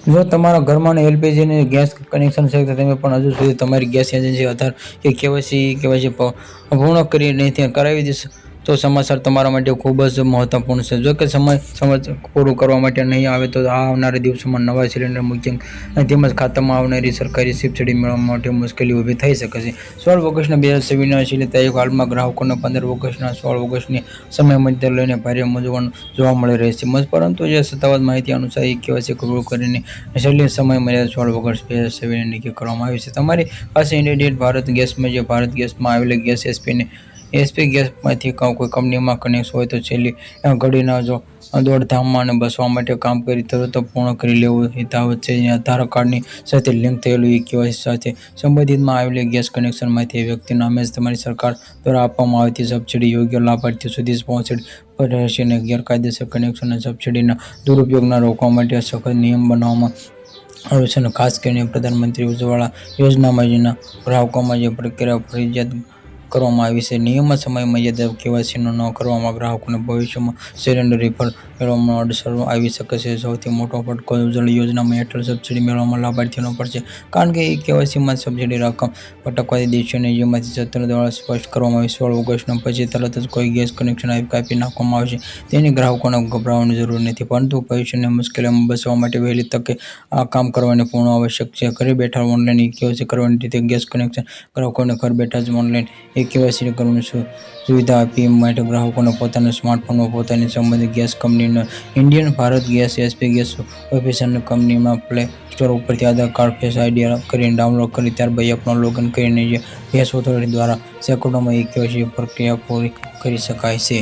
જો તમારા ઘરમાં એલપીજી અને ગેસ કનેક્શન છે તો તમે પણ હજુ સુધી તમારી ગેસ એજન્સી આધાર કે કેવાયસી પૂર્ણ કરી નથી કરાવી દેશો તો સમાચાર તમારા માટે ખૂબ જ મહત્વપૂર્ણ છે. જો કે સમય પૂરું કરવા માટે નહીં આવે તો આવનારા દિવસોમાં નવા સિલિન્ડર બુકિંગ તેમજ ખાતામાં આવનારી સરકારી સબસિડી મેળવવા માટે મુશ્કેલી ઊભી થઈ શકે છે. 16 ઓગસ્ટના 2027ની તારીખ હાલમાં ગ્રાહકોને 15 ઓગસ્ટના 16 ઓગસ્ટની સમયમર્યાદા લઈને ભારે મૂંઝવણ જોવા મળી રહી છે. પરંતુ જે સત્તાવાર માહિતી અનુસાર કેવાયસી પૂરું કરીને છેલ્લી સમયમર્યાદા 16 ઓગસ્ટ 2027 નક્કી કરવામાં આવી છે. તમારી પાસે ઇન્ડિયન ભારત ગેસમાં જે ભારત ગેસમાં આવેલી ગેસ એચપી ગેસમાંથી કોઈ કંપનીમાં કનેક્શન હોય તો છેલ્લી ઘડીના દોડધામમાં બસવા માટે કામ તરત પૂર્ણ કરી લેવું હિતાવહ છે. આધાર કાર્ડની સાથે લિંક થયેલું કેવાયસી સાથે સંબંધિતમાં આવેલી ગેસ કનેક્શનમાંથી વ્યક્તિને હંમેશા તમારી સરકાર દ્વારા આપવામાં આવતી સબસિડી યોગ્ય લાભાર્થીઓ સુધી પહોંચતી રહેશે અને ગેરકાયદેસર કનેક્શન અને સબસિડીના દુરુપયોગને રોકવા માટે સખત નિયમ બનાવવામાં આવે છે. ખાસ કરીને પ્રધાનમંત્રી ઉજ્જવલા યોજનામાં ગ્રાહકોમાં જે પ્રક્રિયા ફરજિયાત કરવામાં આવી છે. નિયમિત સમયમર્યાદા કેવાયસી ન કરવામાં ગ્રાહકોને ભવિષ્યમાં સિલિન્ડર રિફંડ મેળવવામાં અડચણો આવી શકે છે. સૌથી મોટો ફટકો ઉજ્જવલા યોજના હેઠળ સબસિડી મેળવવામાં લાભાર્થીઓને પડશે, કારણ કે કેવાયસીમાં સબસિડી રકમ અટકવાથી દેશોની જેમાંથી તંત્ર દ્વારા સ્પષ્ટ કરવામાં આવી 16 ઓગસ્ટ પછી તરત જ કોઈ ગેસ કનેક્શન કાપી નાખવામાં આવશે તેની ગ્રાહકોને ગભરાવાની જરૂર નથી, પરંતુ ભવિષ્યની મુશ્કેલીઓમાં બચવા માટે વહેલી તકે આ કામ કરવાની પૂર્ણ આવશ્યક છે. ઘરે બેઠા ઓનલાઈન કેવાયસી કરવાની રીતે ગેસ કનેક્શન ગ્રાહકોને ઘર બેઠા જ ઓનલાઈન કેવાયસી કરવાની સુવિધા આપી માટે ગ્રાહકોને પોતાના સ્માર્ટફોનમાં પોતાની સંબંધિત ગેસ કંપનીનો Indian Bharat gas HP gas official કંપનીમાં પ્લે સ્ટોર ઉપરથી આધાર કાર્ડ ફેસ આઈડી કરીને ડાઉનલોડ કરી ત્યારબાદ એપમાં લોગિન કરીને ગેસ ઓથોરિટી દ્વારા સેકન્ડોમાં કેવાયસી પ્રક્રિયા પૂરી કરી શકાય છે.